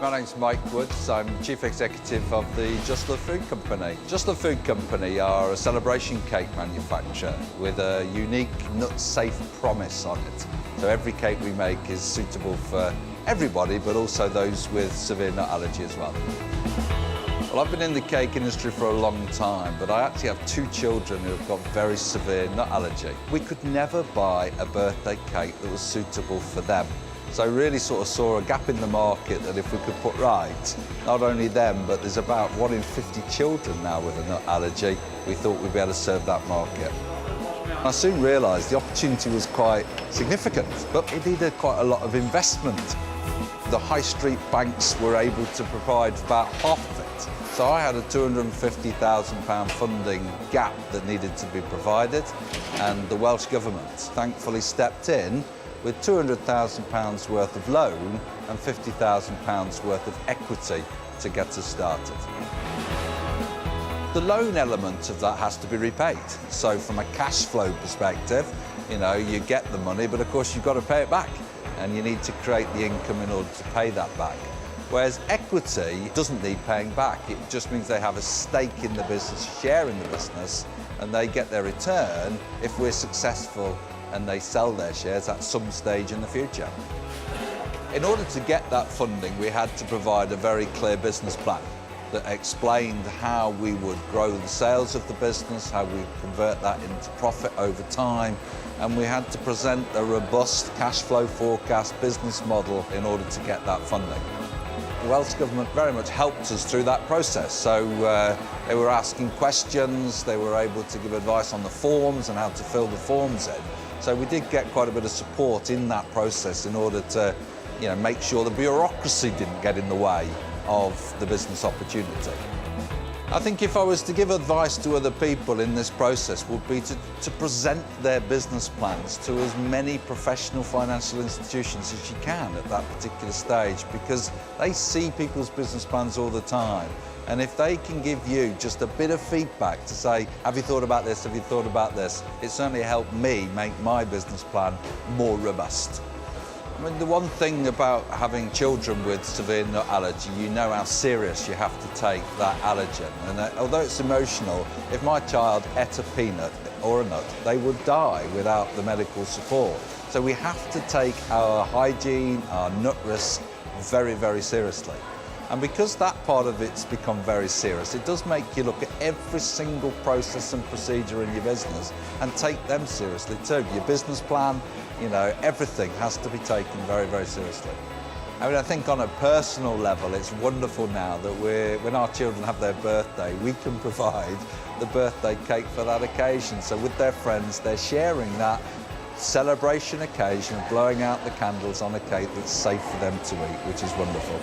My name's Mike Woods. I'm Chief Executive of the Just Love Food Company. Just Love Food Company are a celebration cake manufacturer with a unique nut-safe promise on it. So every cake we make is suitable for everybody, but also those with severe nut allergy as well. Well, I've been in the cake industry for a long time, but I actually have two children who have got very severe nut allergy. We could never buy a birthday cake that was suitable for them. So I really sort of saw a gap in the market that if we could put right, not only them, but there's about 1 in 50 children now with a nut allergy, we thought we'd be able to serve that market. I soon realised the opportunity was quite significant, but it needed quite a lot of investment. The high street banks were able to provide about half of it. So I had a £250,000 funding gap that needed to be provided, and the Welsh Government thankfully stepped in with £200,000 worth of loan and £50,000 worth of equity to get us started. The loan element of that has to be repaid. So from a cash flow perspective, you get the money, but of course you've got to pay it back, and you need to create the income in order to pay that back. Whereas equity doesn't need paying back. It just means they have a stake in the business, share in the business, and they get their return if we're successful and they sell their shares at some stage in the future. In order to get that funding, we had to provide a very clear business plan that explained how we would grow the sales of the business, how we convert that into profit over time, and we had to present a robust cash flow forecast business model in order to get that funding. The Welsh Government very much helped us through that process. So they were asking questions, they were able to give advice on the forms and how to fill the forms in. So we did get quite a bit of support in that process in order to make sure the bureaucracy didn't get in the way of the business opportunity. I think if I was to give advice to other people in this process would be to present their business plans to as many professional financial institutions as you can at that particular stage, because they see people's business plans all the time. And if they can give you just a bit of feedback to say, have you thought about this, have you thought about this, it certainly helped me make my business plan more robust. I mean, the one thing about having children with severe nut allergy, you know how serious you have to take that allergen. And although it's emotional, if my child ate a peanut or a nut, they would die without the medical support. So we have to take our hygiene, our nut risk very, very seriously. And because that part of it's become very serious, it does make you look at every single process and procedure in your business and take them seriously too. Your business plan, everything has to be taken very, very seriously. I mean, I think on a personal level, it's wonderful now that when our children have their birthday, we can provide the birthday cake for that occasion. So with their friends, they're sharing that celebration occasion of blowing out the candles on a cake that's safe for them to eat, which is wonderful.